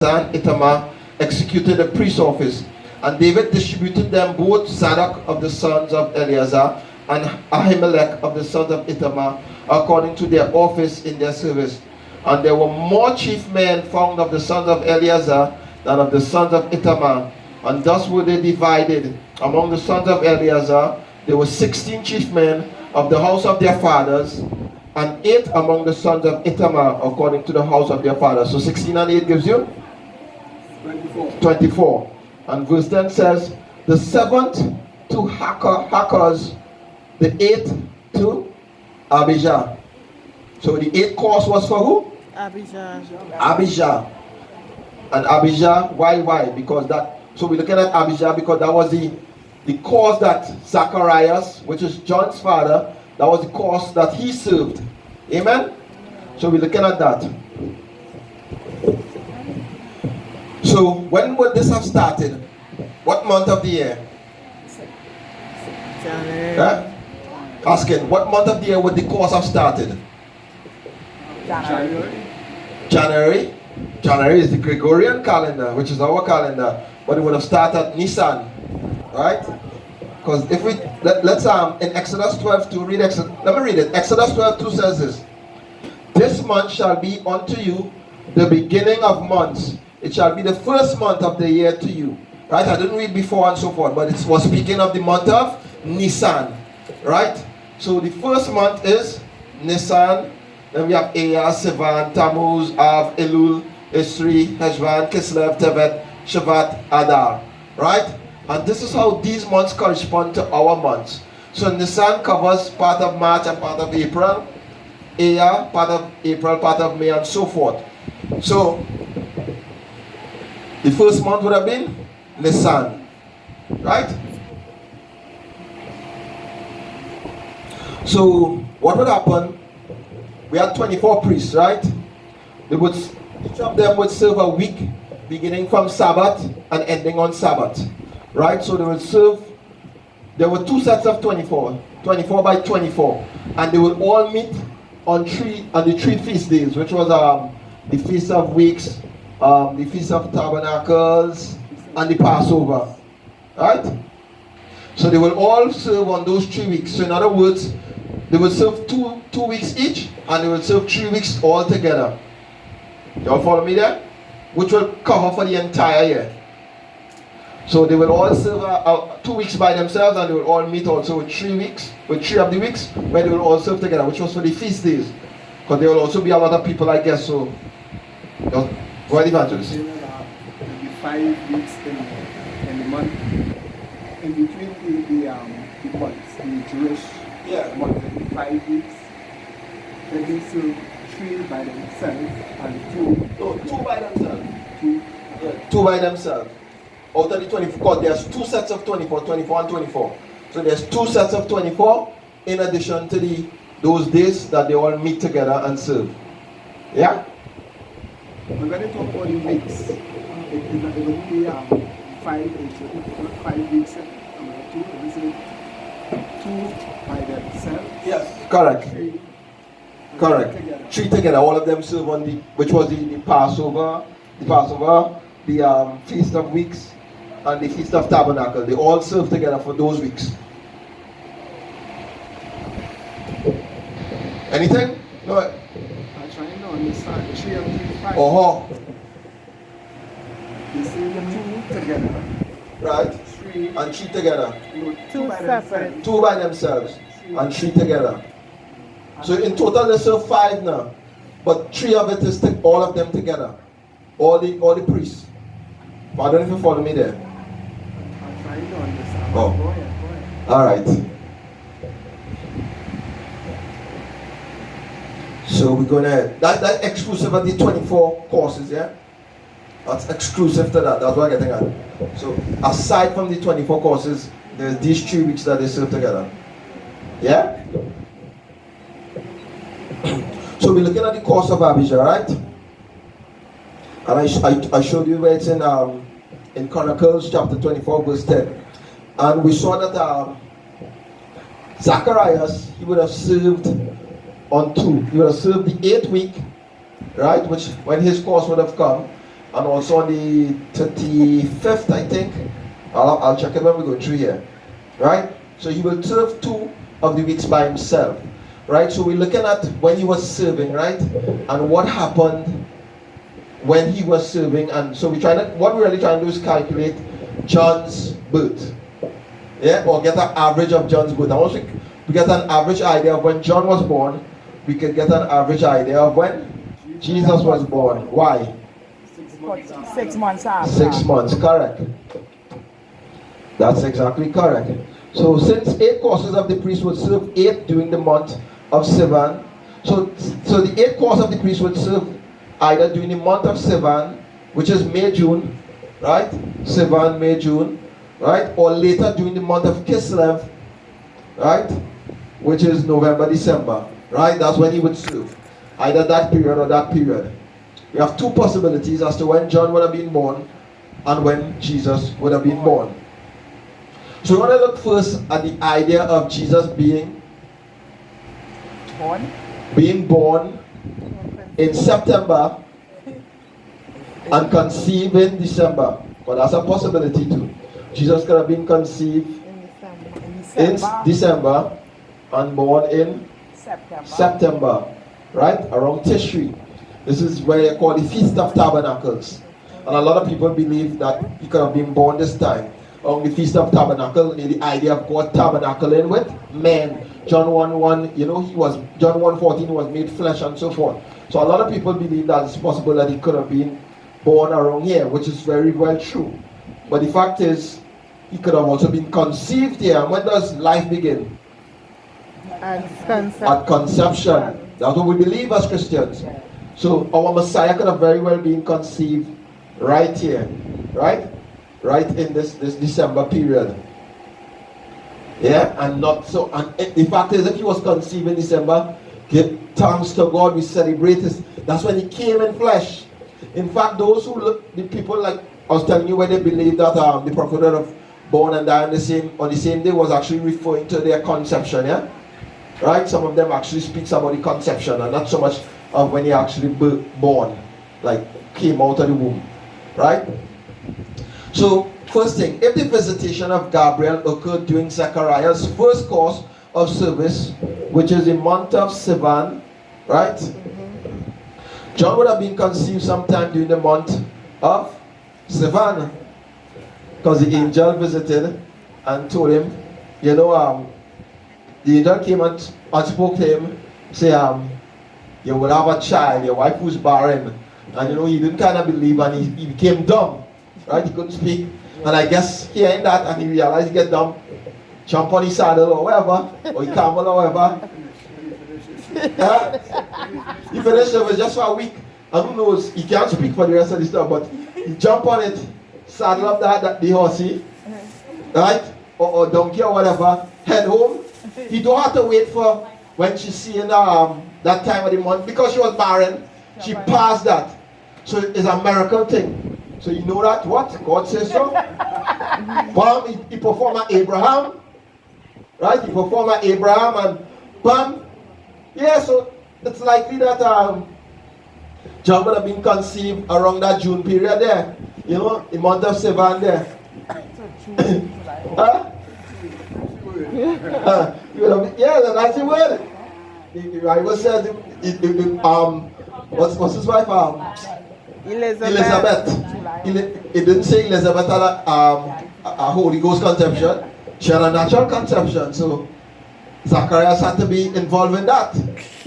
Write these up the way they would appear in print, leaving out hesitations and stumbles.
and Ithamar executed the priest office. And David distributed them both Zadok of the sons of Eleazar and Ahimelech of the sons of Ithamar according to their office in their service. And there were more chief men found of the sons of Eleazar than of the sons of Ithamar. And thus were they divided. Among the sons of Eleazar there were 16 chief men of the house of their fathers, and 8 among the sons of Ithamar according to the house of their fathers. So 16 and 8 gives you 24. And verse 10 says, the 7th to Hakaz, the 8th to Abijah. So the 8th course was for who? Abijah. And Abijah, why? Because that, so we're looking at Abijah because that was the cause that Zacharias, which is John's father, that was the cause that he served. Amen? So we're looking at that. So when would this have started? What month of the year? January. Asking, what month of the year would the course have started? January. January is the Gregorian calendar, which is our calendar, but it would have started at Nisan, right? Because if we let's in Exodus 12:2 read Exodus. Let me read it. Exodus 12:2 says this: this month shall be unto you the beginning of months. It shall be the first month of the year to you. Right? I didn't read before and so forth, but it was speaking of the month of Nisan. Right? So the first month is Nisan. Then we have Iyar, Sivan, Tammuz, Av, Elul, Isri, Heshvan, Kislev, Tevet, Shavat, Adar. Right? And this is how these months correspond to our months. So Nisan covers part of March and part of April. Iyar, part of April, part of May, and so forth. So the first month would have been Nisan, right? So what would happen? We had 24 priests, right? Each of them would serve a week, beginning from Sabbath and ending on Sabbath, right? So they would serve. There were 2 sets of 24 by 24, and they would all meet on the 3 feast days, which was the Feast of Weeks, the Feast of Tabernacles, and the Passover. Right? So they will all serve on those 3 weeks. So in other words, they will serve two weeks each, and they will serve 3 weeks all together. Y'all follow me there? Which will cover for the entire year. So they will all serve 2 weeks by themselves, and they will all meet also with 3 weeks, with 3 of the weeks, where they will all serve together, which was for the feast days. Because there will also be a lot of people, I guess, so. Go ahead, evangelist. There will be 5 weeks in the month. In between the months, the Jewish month, will be 5 weeks. Then they serve 3 by themselves and 2. No, 2 by themselves. 2. 2 by themselves. Out of the 24, because there's 2 sets of 24, 24 and 24. So there's 2 sets of 24 in addition to those days that they all meet together and serve. Yeah? We're going to talk about the weeks. It will be 5 weeks. 2 by themselves. Yes. Correct. 3. Correct. 3 together. All of them serve on which was the Passover, the Feast of Weeks, and the Feast of Tabernacle. They all serve together for those weeks. Anything? No. I'm trying to understand. 3 and 3, 5. They serve 2 together. Right. 3 And 3 together. 2 by themselves. 2 by themselves. And 3 together. So in total they serve 5 now. But 3 of it is all of them together. All the priests. But I don't know if you follow me there. I'm trying to understand. Oh. Go ahead. Alright. So we're gonna that's exclusive of the 24 courses, yeah? That's exclusive to that. That's what I'm getting at. So aside from the 24 courses, there's these 3 weeks that they serve together. Yeah? So we're looking at the course of Abijah, right? And I showed you where it's in Chronicles chapter 24 verse 10. And we saw that Zacharias, he would have served on 2. He would have served the 8th week, right? Which when his course would have come. and also on the 35th, I think. I'll check it when we go through here. Right? So he will serve 2 of the weeks by himself. Right? So we're looking at when he was serving, right? And what happened when he was serving. And so what we're really trying to do is calculate John's birth. Yeah? Or get an average of John's birth. And once we get an average idea of when John was born, we can get an average idea of when Jesus was born. Why? 6 months after. 6 months, correct. That's exactly correct. So since 8 courses of the priest would serve 8 during the month of Sivan, so the 8 courses of the priest would serve either during the month of Sivan, which is May, June, right? Sivan, May, June, right? Or later during the month of Kislev, right? Which is November, December, right? That's when he would serve. Either that period or that period. We have 2 possibilities as to when John would have been born and when Jesus would have been born. So we want to look first at the idea of Jesus being born in September and conceived in December. But that's a possibility too. Jesus could have been conceived in December and born in September, right? Around Tishri. This is where they call the Feast of Tabernacles. And a lot of people believe that he could have been born this time. On the Feast of Tabernacle, the idea of God tabernacling with men. John 1:1, John 1:14 was made flesh and so forth. So a lot of people believe that it's possible that he could have been born around here, which is very well true. But the fact is, he could have also been conceived here. And when does life begin? At conception. That's what we believe as Christians. So our Messiah could have very well been conceived right here, right? Right in this December period. Yeah, and not so. And the fact is, if he was conceived in December, give thanks to God, we celebrate this. That's when he came in flesh. In fact, those who look, the people like I was telling you, where they believe that the prophet would have born and died on the same day was actually referring to their conception. Yeah, right. Some of them actually speaks about the conception and not so much of when he actually born, like came out of the womb, right? So, first thing, if the visitation of Gabriel occurred during Zechariah's first course of service, which is the month of Sivan, right? John would have been conceived sometime during the month of Sivan, because the angel visited and told him, the angel came and spoke to him, say, you will have a child, your wife who's barren, and he didn't kind of believe, and he became dumb. Right, he couldn't speak, and I guess hearing that, and he realized he get dumb, jump on his saddle or whatever, or he camel or whatever. He finished it just for a week, and who knows, he can't speak for the rest of the stuff, but he jump on it, saddle up the horsey, right, or donkey or whatever, head home. He don't have to wait for when she's seeing that time of the month, because she was barren, she passed that. So it's a miracle thing. So you know that what? God says so. Bam, he performed at Abraham. Right? He performed at Abraham and bam. Yeah, so it's likely that John would have been conceived around that June period there. The month of Sivan there. Yeah, that's the word. The Bible says what's his wife? Elizabeth. It didn't say Elizabeth had a Holy Ghost conception. She had a natural conception. So Zacharias had to be involved in that.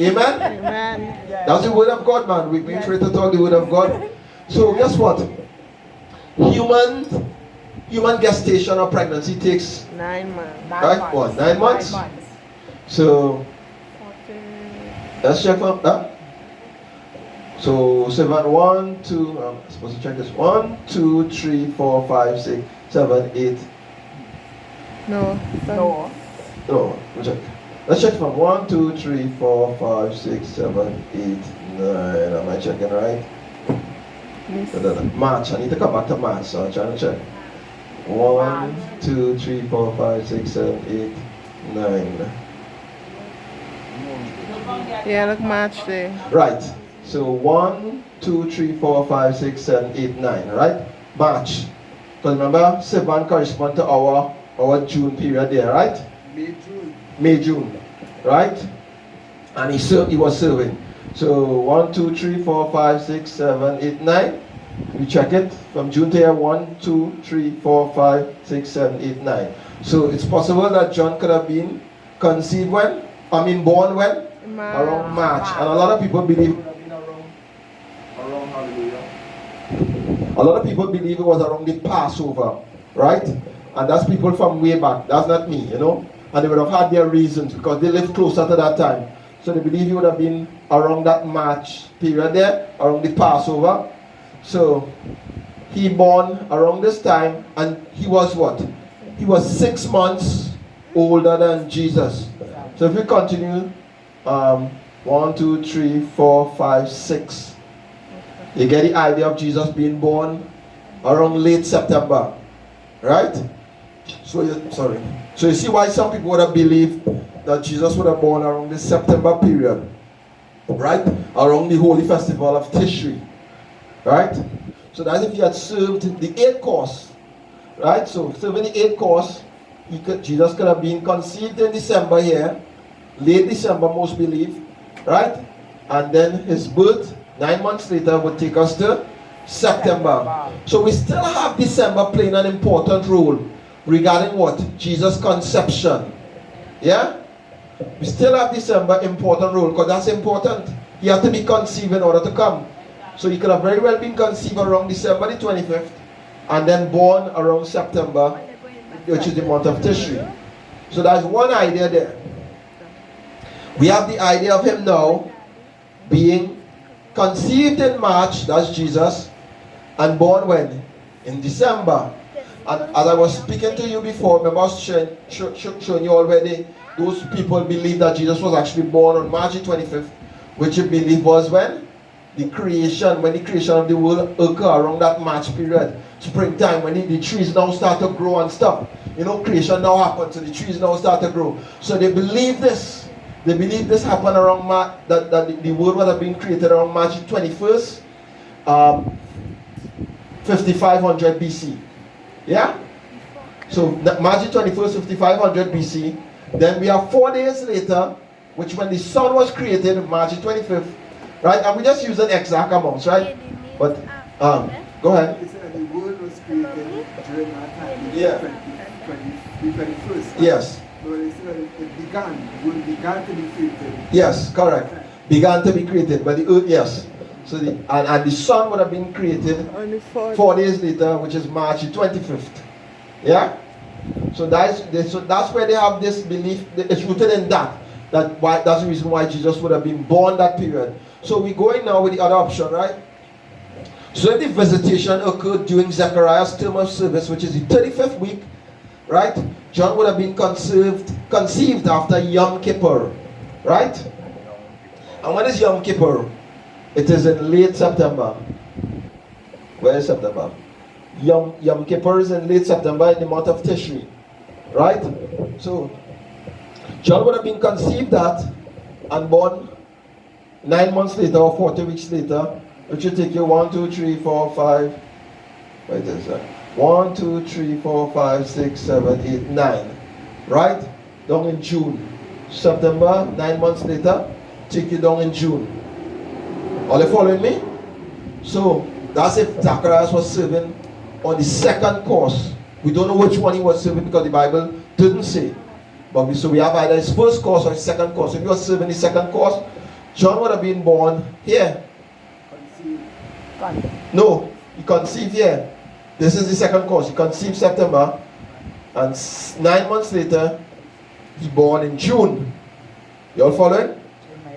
Amen? Amen. That's the word of God, man. We've been trying to talk the word of God. So guess what? Human gestation or pregnancy takes 9 months. Right? What? 9 months? 9 months. So let's check for that. So 7, 1, 2, I'm supposed to check this. 1, 2, 3, 4, 5, 6, 7, 8. No. No, we'll check. Let's check from 1, 2, 3, 4, 5, 6, 7, 8, 9. Am I checking right? March. I need to come back to March, so I'm trying to check. 1, 2, 3, 4, 5, 6, 7, 8, 9. Yeah, look, March there. Right. So 1, 2, 3, 4, 5, 6, 7, 8, 9, right? March. Because remember, 7 correspond to our June period there, right? May, June, right? And he was serving. So 1, 2, 3, 4, 5, 6, 7, 8, 9. We check it from June to here. 1, 2, 3, 4, 5, 6, 7, 8, 9. So it's possible that John could have been conceived when? Born when? Around March. And a lot of people believe it would have been around hallelujah. A lot of people believe it was around the Passover, right? And that's people from way back. That's not me, you know. And they would have had their reasons because they lived closer to that time. So they believe he would have been around that March period there, around the Passover. So he born around this time, and he was what? He was 6 months older than Jesus. So if we continue, 1, 2, 3, 4, 5, 6. You get the idea of Jesus being born around late September, right? So you see why some people would have believed that Jesus would have born around the September period, right? Around the Holy Festival of Tishri, right? So that if he had served the 8th course, right? So serving the 8th course, Jesus could have been conceived in December here, late December most believe, right? And then his birth 9 months later would take us to September. So we still have December playing an important role regarding what? Jesus' conception. Yeah? We still have December important role because that's important. He had to be conceived in order to come. So he could have very well been conceived around December the 25th and then born around September, which is the month of Tishri. So that's one idea there. We have the idea of him now being conceived in March, that's Jesus, and born when? In December. And as I was speaking to you before, remember I was showing you already, those people believe that Jesus was actually born on March the 25th, which you believe was when? When the creation of the world occurred around that March period, springtime, when the trees now start to grow and stuff. You know, creation now happens, so the trees now start to grow. So they believe this. They believe this happened around March, that the world would have been created around March 21st, 5500 BC. Yeah? So March 21st, 5500 BC. Then we have 4 days later, which when the sun was created, March 25th. Right? And we just use an exact amounts, right? But, go ahead. The world was created during that time. Yeah. The 21st. Yes. So it began. The world began to be created. Yes, correct. Began to be created by the earth, yes. So and the sun would have been created 4 days later, which is March 25th. Yeah? So that's where they have this belief. It's rooted in that. That's the reason why Jesus would have been born that period. So we're going now with the other option, right? So if the visitation occurred during Zechariah's term of service, which is the 35th week, right? John would have been conceived after Yom Kippur, right? And when is Yom Kippur? It is in late September. Where is September? Yom Kippur is in late September in the month of Tishri, right? So John would have been conceived that and born 9 months later or 40 weeks later, which will take you 1, 2, 3, 4, 5. Wait a second. 1, 2, 3, 4, 5, 6, 7, 8, 9. Right? Down in June. September, 9 months later, take you down in June. Are you following me? So that's if Zacharias was serving on the 2nd course. We don't know which one he was serving because the Bible didn't say. But we have either his 1st course or his 2nd course. If he was serving the 2nd course, John would have been born here. No, he conceived here. This is the 2nd course. He conceived September, and 9 months later, he born in June. You all following?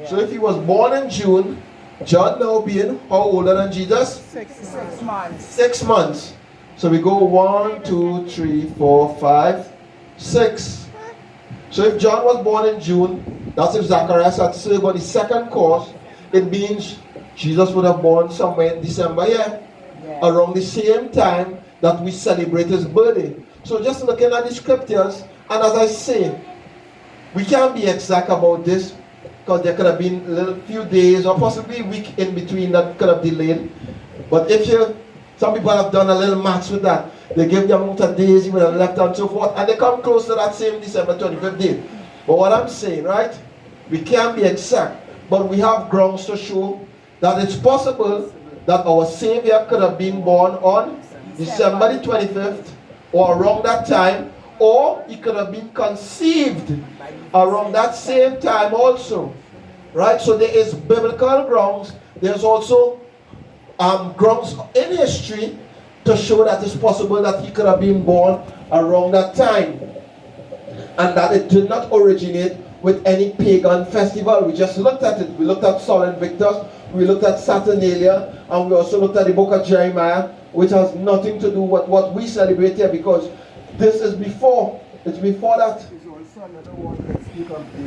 So if he was born in June, John now being how older than Jesus? 6 months. 6 months. So we go 1, 2, 3, 4, 5, 6. So if John was born in June, that's if Zacharias had served on the 2nd course, it means Jesus would have born somewhere in December, around the same time that we celebrate his birthday. So just looking at the scriptures, and as I say, we can't be exact about this, because there could have been a little few days or possibly a week in between that could have delayed. But if you, some people have done a little maths with that. They give the amount of days you would have left and so forth, and they come close to that same December 25th date. But what I'm saying, right, we can't be exact, but we have grounds to show that it's possible that our Savior could have been born on December the 25th or around that time, or he could have been conceived around that same time also. Right? So there is biblical grounds. There's also grounds in history to show that it's possible that he could have been born around that time. And that it did not originate with any pagan festival. We just looked at it. We looked at Sol Invictus, we looked at Saturnalia, and we also looked at the book of Jeremiah, which has nothing to do with what we celebrate here, because this is before. It's before that. It's also another one that speak of the